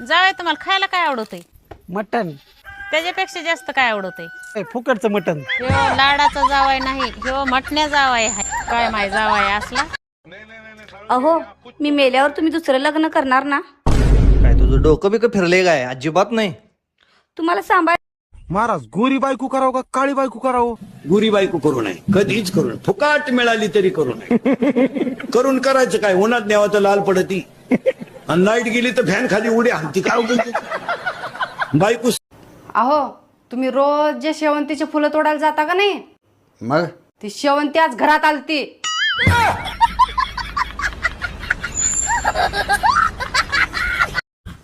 जावई तुम्हाला खायला काय आवडतंय? मटन. त्याच्यापेक्षा जास्त काय आवडतंय? फुकटचं मटन. ह्यो लाडाचा जावाय नाही, ह्यो मटण्या जावाय आहे. काय माय जावाय असला? अहो, मी मेल्यावर तुम्ही दुसरं लग्न करणार ना? काय तुझं डोकं बिकं फिरले काय? अजिबात नाही. तुम्हाला सांभाळ. महाराज गोरी बायको करावं का काळी बायको करावं? गुरी बायको करू नये, कधीच करू नये. फुकाट मिळाली तरी करू नये. करून करायचं काय? उन्हात न्यावं तर लाल पडती आणि लाईट गेली तर फॅन खाली उडी हाणती. काय उपयोग? बायको. अहो, तुम्ही रोज जे शेवंतीचे फुलं तोडायला जाता का नाही? मग ती शेवंती आज घरात आलती.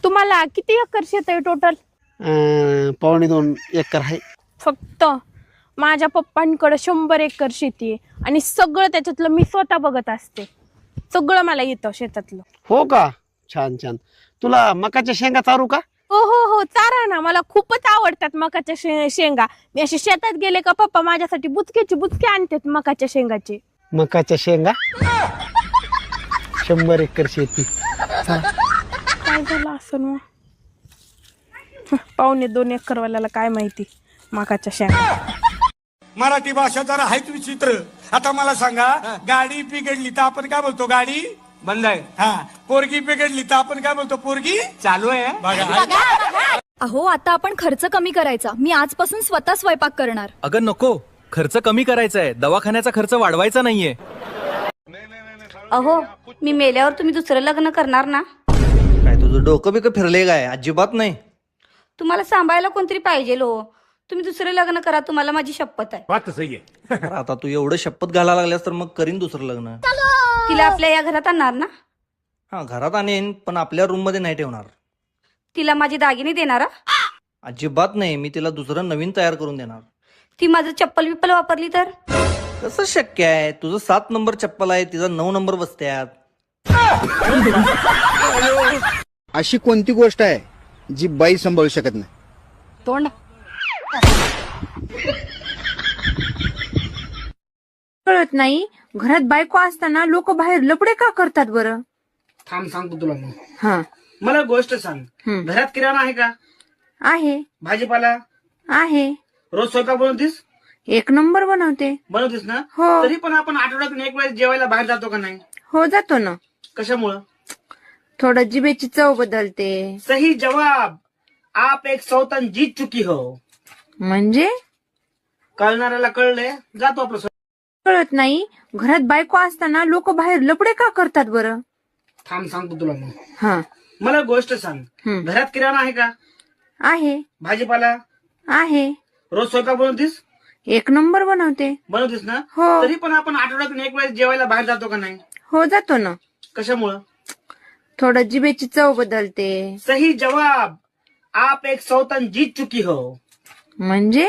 तुम्हाला किती एकर शेत आहे टोटल? 2.25 एकर आहे. फक्त माझ्या पप्पांकडे 100 एकर शेती आहे आणि सगळं त्याच्यातलं मी स्वतः बघत असते. सगळं मला येतं शेतातलं. हो का? छान छान. तुला मकाच्या शेंगा चारू का? हो हो हो, चारा ना. मला खूपच आवडतात मकाच्या शेंगा. मी असे शेतात गेले का पप्पा माझ्यासाठी बुचके आणतात मकाच्या शेंगाचे. मकाच्या शेंगा 100 एकर शेती. काय झालं असं मग? 2.25 एकर वाल्याला काय माहिती मकाच्या शेंगा. मराठी भाषा जरा आहेत विचित्र. आता मला सांगा, गाडी बिघडली तर आपण काय बोलतो? गाडी बंद आहे. हा, पोरगी बिघडली तर आपण काय बोलतो? पोरगी चालू आहे. बघा. अहो, आता आपण खर्च कमी करायचा. मी आजपासून स्वतः स्वयंपाक करणार. अगं नको, खर्च कमी करायचा आहे, दवाखान्याचा खर्च वाढवायचा नाहीये. अहो, मी मेल्यावर तुम्ही दुसरं लग्न करणार ना? काय तुझं डोकं बिकं फिरले काय? अजिबात नाही. तुम्हाला सांभाळायला कोणतरी पाहिजे हो. तुम्ही दुसरं लग्न करा, तुम्हाला माझी शपथ आहे. बात सही आहे. आता तू एवढं शपथ घालायला लागल्यास तर मग करीन दुसरं लग्न. तिला आपल्या या घरात आणणार ना? हा, घरात आणेन, पण आपल्या रूम मध्ये नाही ठेवणार. तिला माझे दागिने देणारा? अजिबात नाही. मी तिला दुसरं नवीन तयार करून देणार. ती माझं चप्पल बिप्पल वापरली तर? कसं शक्य आहे? तुझं 7 नंबर चप्पल आहे, तिचा 9 नंबर बसत्यात. अशी कोणती गोष्ट आहे जी बाई सांभाळू शकत नाही? तोंड. कळत नाही, घरात बायको असताना लोक बाहेर लपडे का करतात बरं? थांब सांगतो तुला मग. हा, मला गोष्ट सांग. घरात किराणा आहे का? आहे भाजीपाला आहे. रोज स्वयंपाक बनवतीस? 1 नंबर बनवते. बनवतीस ना? हो. तरी पण आपण आठवड्यातून एक वेळेस जेवायला बाहेर जातो का नाही? हो, जातो ना. कशामुळं? थोडं जिभेची चव बदलते. सही जवाब. आप एक सौतन जीत चुकी हो. म्हणजे कळणाऱ्याला कळलंय, जातो आपलं. कळत नाही, घरात बायको असताना लोक बाहेर लपडे का करतात बरं? थांब सांगतो तुला मग. हा, मला गोष्ट सांग. घरात किराणा आहे का? आहे भाजीपाला आहे. रोज स्वयंपाक बनवतीस? 1 नंबर बनवते. बनवतीस ना? हो. तरी पण आपण आठवड्यातून एक वेळेस जेवायला बाहेर जातो का नाही? हो, जातो ना. कशामुळं? थोडं जिभेची चव बदलते. सही जवाब. आप एक सौतन जीत चुकी हो. म्हणजे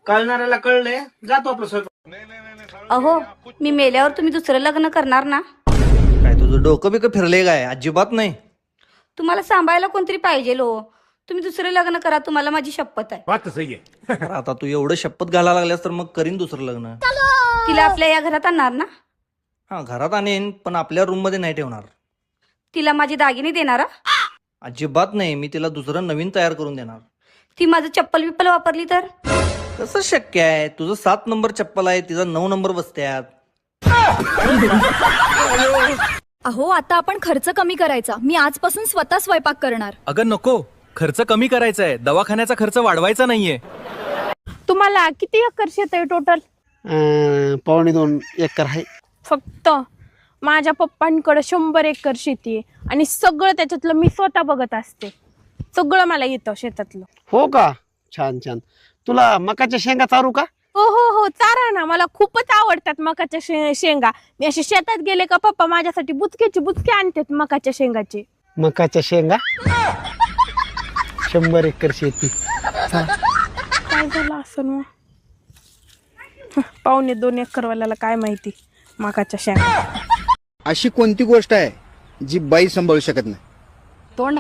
कळणाऱ्याला कळलंय, जातो आपलं स्वयंपाक. अहो, मी मेल्यावर तुम्ही दुसरं लग्न करणार ना? काय तुझं डोकं बिकं फिरले काय? अजिबात नाही. तुम्हाला सांभाळायला कोणतरी पाहिजे हो. तुम्ही दुसरं लग्न करा, तुम्हाला माझी शपथ आहे. बात सही आहे. आता तू एवढं शपथ घालायला लागल्यास तर मग करीन दुसरं लग्न. तिला आपल्या या घरात आणणार ना? हा, घरात आणेन, पण आपल्या रूम मध्ये नाही ठेवणार. तिला माझे दागिने देणारा? अजिबात नाही. मी तिला दुसरं नवीन तयार करून देणार. ती माझं चप्पल बिप्पल वापरली तर? कसं शक्य आहे? तुझं 7 नंबर चप्पल आहे, तिचा 9 नंबर बसत्यात. अहो, आता आपण खर्च कमी करायचा. मी आजपासून स्वतः स्वयंपाक करणार. अगं नको, खर्च कमी करायचा आहे, दवाखान्याचा खर्च वाढवायचा नाहीये. तुम्हाला किती एकर शेत आहे टोटल? 2.25 एकर आहे. फक्त माझ्या पप्पांकडे 100 एकर शेती आहे आणि सगळं त्याच्यातलं मी स्वतः बघत असते. सगळं मला येतं शेतातलं. हो का? छान छान. तुला मकाच्या शेंगा चारू का? हो हो हो, चारा ना. मला खूपच आवडतात मकाच्या शेंगा. मी असे शेतात गेले का पप्पा माझ्यासाठी बुचके आणतात मकाच्या शेंगाचे. मकाच्या शेंगा 100 एकर शेती. काय झालं असं मग? 2.25 एकर वाल्याला काय माहिती मकाच्या शेंगा. अशी कोणती गोष्ट आहे जी बाई सांभाळू शकत नाही? तोंड.